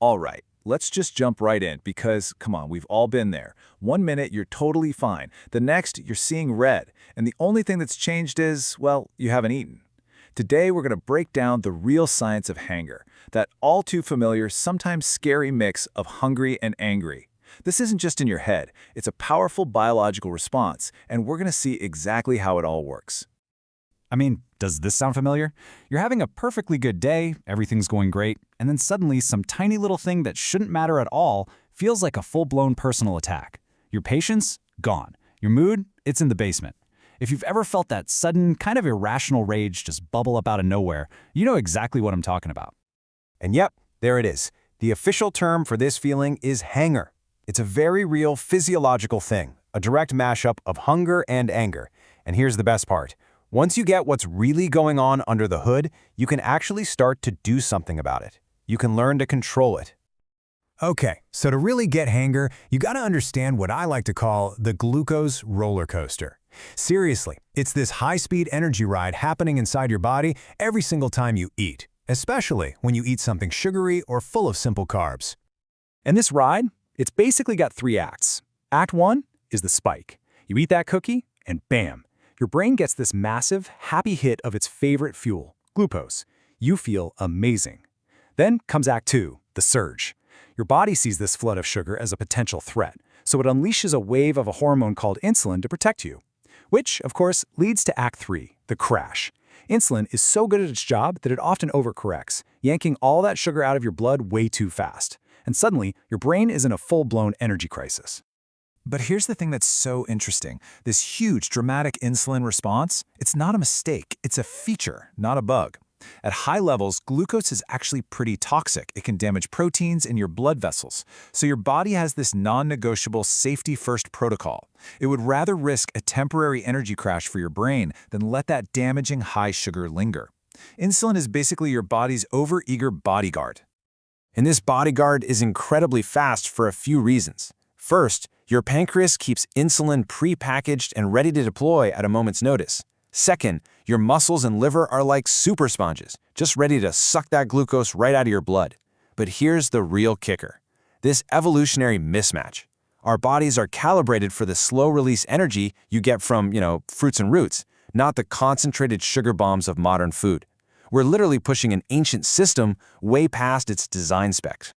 All right, let's just jump right in because, come on, we've all been there. One minute you're totally fine, the next you're seeing red, and the only thing that's changed is, well, you haven't eaten. Today we're going to break down the real science of hunger, that all too familiar, sometimes scary mix of hungry and angry. This isn't just in your head, it's a powerful biological response, and we're going to see exactly how it all works. I mean, does this sound familiar? You're having a perfectly good day, everything's going great, and then suddenly some tiny little thing that shouldn't matter at all feels like a full-blown personal attack. Your patience? Gone. Your mood? It's in the basement. If you've ever felt that sudden, kind of irrational rage just bubble up out of nowhere, you know exactly what I'm talking about. And yep, there it is. The official term for this feeling is hanger. It's a very real physiological thing, a direct mashup of hunger and anger. And here's the best part. Once you get what's really going on under the hood, you can actually start to do something about it. You can learn to control it. Okay, so to really get hanger, you gotta understand what I like to call the glucose roller coaster. Seriously, it's this high-speed energy ride happening inside your body every single time you eat, especially when you eat something sugary or full of simple carbs. And this ride, it's basically got 3 acts. Act 1 is the spike. You eat that cookie, and bam! Your brain gets this massive, happy hit of its favorite fuel, glucose. You feel amazing. Then comes Act 2, the surge. Your body sees this flood of sugar as a potential threat, so it unleashes a wave of a hormone called insulin to protect you. Which, of course, leads to Act 3, the crash. Insulin is so good at its job that it often overcorrects, yanking all that sugar out of your blood way too fast. And suddenly, your brain is in a full-blown energy crisis. But here's the thing that's so interesting. This huge, dramatic insulin response, it's not a mistake. It's a feature, not a bug. At high levels, glucose is actually pretty toxic. It can damage proteins in your blood vessels. So your body has this non-negotiable safety-first protocol. It would rather risk a temporary energy crash for your brain than let that damaging high sugar linger. Insulin is basically your body's overeager bodyguard. And this bodyguard is incredibly fast for a few reasons. First, your pancreas keeps insulin pre-packaged and ready to deploy at a moment's notice. Second, your muscles and liver are like super sponges, just ready to suck that glucose right out of your blood. But here's the real kicker. This evolutionary mismatch. Our bodies are calibrated for the slow-release energy you get from, fruits and roots, not the concentrated sugar bombs of modern food. We're literally pushing an ancient system way past its design specs.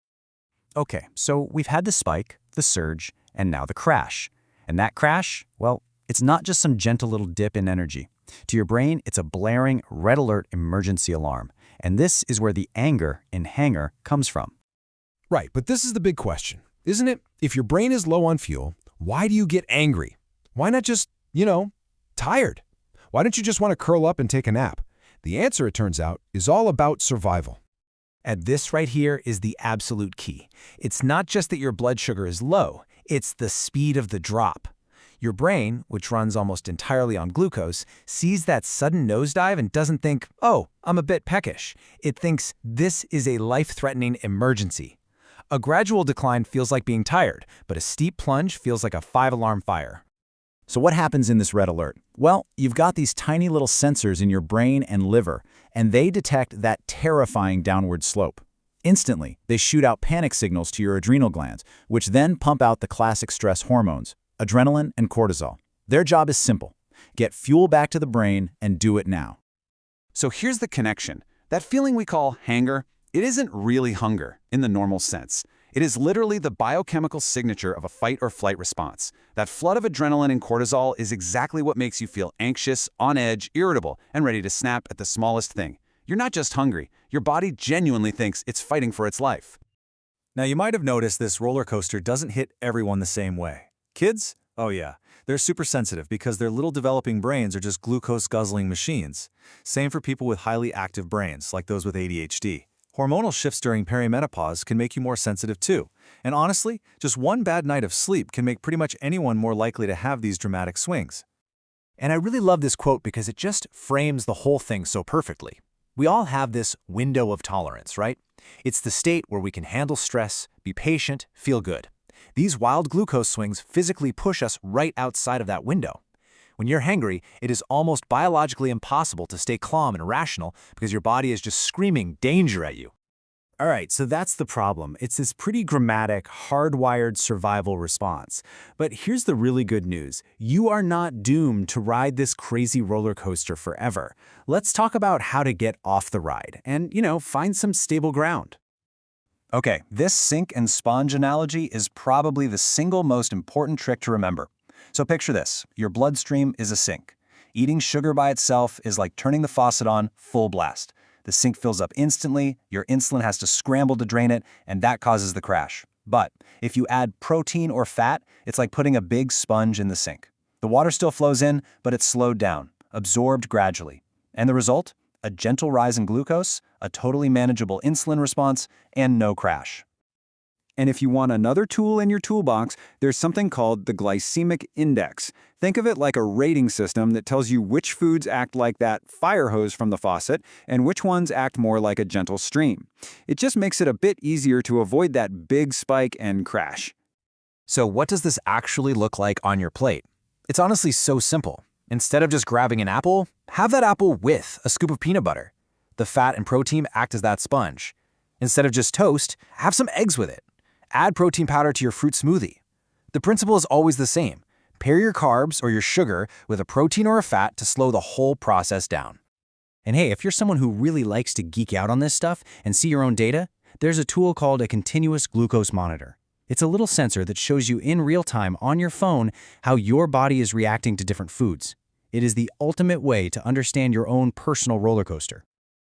Okay, so we've had the spike, the surge, and now the crash. And that crash, well, it's not just some gentle little dip in energy. To your brain, it's a blaring red alert emergency alarm. And this is where the anger in hanger comes from. Right, but this is the big question, isn't it? If your brain is low on fuel, why do you get angry? Why not just, tired? Why don't you just want to curl up and take a nap? The answer, it turns out, is all about survival. And this right here is the absolute key. It's not just that your blood sugar is low, it's the speed of the drop. Your brain, which runs almost entirely on glucose, sees that sudden nosedive and doesn't think, oh, I'm a bit peckish. It thinks this is a life-threatening emergency. A gradual decline feels like being tired, but a steep plunge feels like a 5-alarm fire. So what happens in this red alert? Well, you've got these tiny little sensors in your brain and liver, and they detect that terrifying downward slope. Instantly, they shoot out panic signals to your adrenal glands, which then pump out the classic stress hormones, adrenaline and cortisol. Their job is simple. Get fuel back to the brain and do it now. So here's the connection. That feeling we call hanger, it isn't really hunger in the normal sense. It is literally the biochemical signature of a fight or flight response. That flood of adrenaline and cortisol is exactly what makes you feel anxious, on edge, irritable, and ready to snap at the smallest thing. You're not just hungry. Your body genuinely thinks it's fighting for its life. Now, you might have noticed this roller coaster doesn't hit everyone the same way. Kids? Oh yeah, they're super sensitive because their little developing brains are just glucose-guzzling machines. Same for people with highly active brains, like those with ADHD. Hormonal shifts during perimenopause can make you more sensitive too. And honestly, just one bad night of sleep can make pretty much anyone more likely to have these dramatic swings. And I really love this quote because it just frames the whole thing so perfectly. We all have this window of tolerance, right? It's the state where we can handle stress, be patient, feel good. These wild glucose swings physically push us right outside of that window. When you're hangry, it is almost biologically impossible to stay calm and rational because your body is just screaming danger at you. All right, so that's the problem. It's this pretty dramatic, hardwired survival response. But here's the really good news. You are not doomed to ride this crazy roller coaster forever. Let's talk about how to get off the ride and, find some stable ground. Okay, this sink and sponge analogy is probably the single most important trick to remember. So picture this. Your bloodstream is a sink. Eating sugar by itself is like turning the faucet on full blast. The sink fills up instantly, your insulin has to scramble to drain it, and that causes the crash. But if you add protein or fat, it's like putting a big sponge in the sink. The water still flows in, but it's slowed down, absorbed gradually. And the result? A gentle rise in glucose, a totally manageable insulin response, and no crash. And if you want another tool in your toolbox, there's something called the glycemic index. Think of it like a rating system that tells you which foods act like that fire hose from the faucet and which ones act more like a gentle stream. It just makes it a bit easier to avoid that big spike and crash. So what does this actually look like on your plate? It's honestly so simple. Instead of just grabbing an apple, have that apple with a scoop of peanut butter. The fat and protein act as that sponge. Instead of just toast, have some eggs with it. Add protein powder to your fruit smoothie. The principle is always the same. Pair your carbs or your sugar with a protein or a fat to slow the whole process down. And hey, if you're someone who really likes to geek out on this stuff and see your own data, there's a tool called a continuous glucose monitor. It's a little sensor that shows you in real time on your phone how your body is reacting to different foods. It is the ultimate way to understand your own personal roller coaster.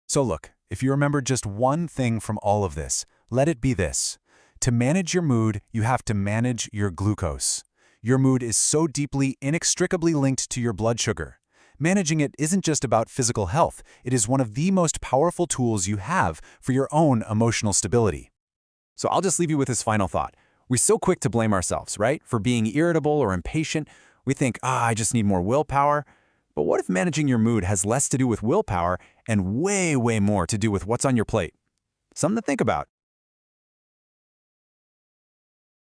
So look, if you remember just one thing from all of this, let it be this. To manage your mood, you have to manage your glucose. Your mood is so deeply, inextricably linked to your blood sugar. Managing it isn't just about physical health, it is one of the most powerful tools you have for your own emotional stability. So I'll just leave you with this final thought. We're so quick to blame ourselves, right? For being irritable or impatient. We think, I just need more willpower. But what if managing your mood has less to do with willpower and way, way more to do with what's on your plate? Something to think about.